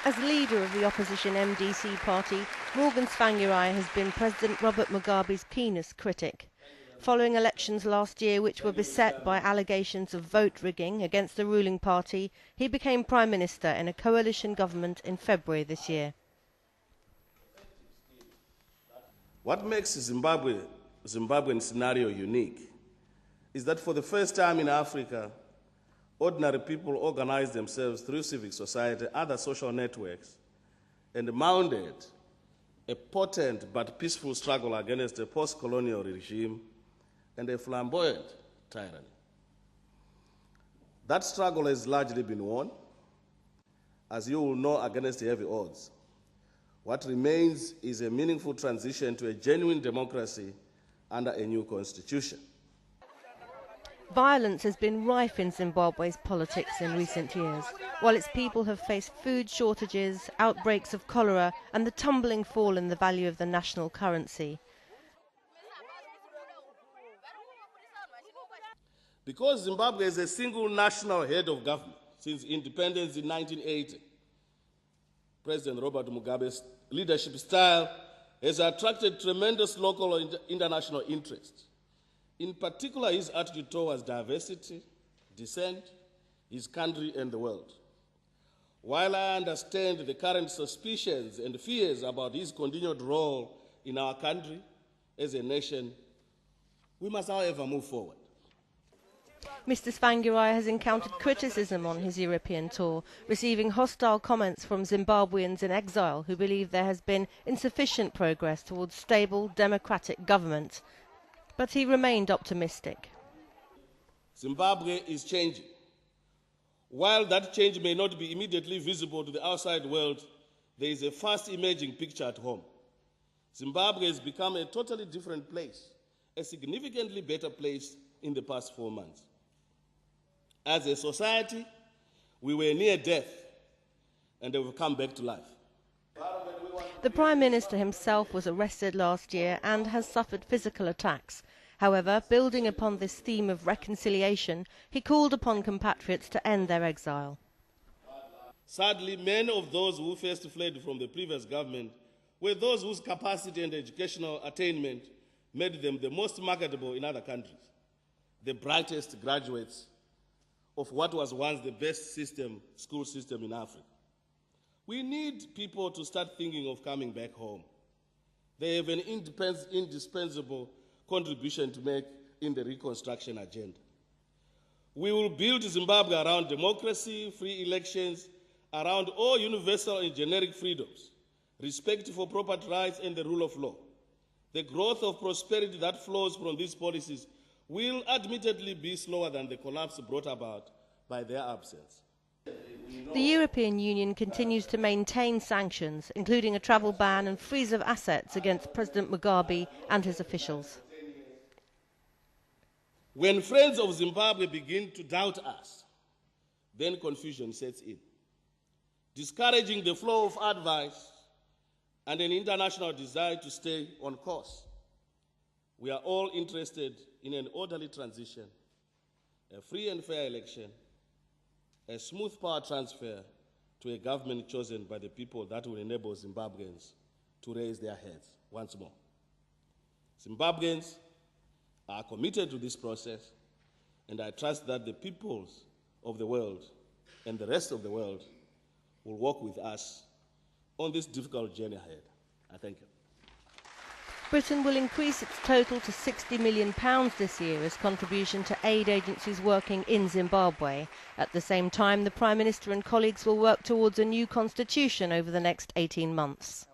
As leader of the opposition MDC party, Morgan Tsvangirai has been President Robert Mugabe's keenest critic. Following elections last year which were beset by allegations of vote rigging against the ruling party, he became Prime Minister in a coalition government in February this year. What makes Zimbabwean scenario unique is that for the first time in Africa, ordinary people organized themselves through civic society, other social networks, and mounted a potent but peaceful struggle against a post-colonial regime and a flamboyant tyranny. That struggle has largely been won, as you will know, against heavy odds. What remains is a meaningful transition to a genuine democracy under a new constitution. Violence has been rife in Zimbabwe's politics in recent years, while its people have faced food shortages, outbreaks of cholera, and the tumbling fall in the value of the national currency. Because Zimbabwe is a single national head of government since independence in 1980, President Robert Mugabe's leadership style has attracted tremendous local and international interest. In particular, his attitude towards diversity, dissent, his country and the world. While I understand the current suspicions and fears about his continued role in our country as a nation, we must, however, move forward. Mr. Tsvangirai has encountered criticism on his European tour, receiving hostile comments from Zimbabweans in exile who believe there has been insufficient progress towards stable, democratic government. But he remained optimistic. Zimbabwe is changing. While that change may not be immediately visible to the outside world, there is a fast emerging picture at home. Zimbabwe has become a totally different place, a significantly better place in the past 4 months. As a society, we were near death, and we've come back to life. The Prime Minister himself was arrested last year and has suffered physical attacks. However, building upon this theme of reconciliation, he called upon compatriots to end their exile. Sadly, many of those who first fled from the previous government were those whose capacity and educational attainment made them the most marketable in other countries, the brightest graduates of what was once the best school system in Africa. We need people to start thinking of coming back home. They have an indispensable contribution to make in the reconstruction agenda. We will build Zimbabwe around democracy, free elections, around all universal and generic freedoms, respect for property rights and the rule of law. The growth of prosperity that flows from these policies will admittedly be slower than the collapse brought about by their absence. The European Union continues to maintain sanctions, including a travel ban and freeze of assets against President Mugabe and his officials. When friends of Zimbabwe begin to doubt us, then confusion sets in, discouraging the flow of advice and an international desire to stay on course. We are all interested in an orderly transition, a free and fair election, a smooth power transfer to a government chosen by the people that will enable Zimbabweans to raise their heads once more. Zimbabweans are committed to this process, and I trust that the peoples of the world and the rest of the world will work with us on this difficult journey ahead. I thank you. Britain will increase its total to £60 million this year as contribution to aid agencies working in Zimbabwe. At the same time, the Prime Minister and colleagues will work towards a new constitution over the next 18 months.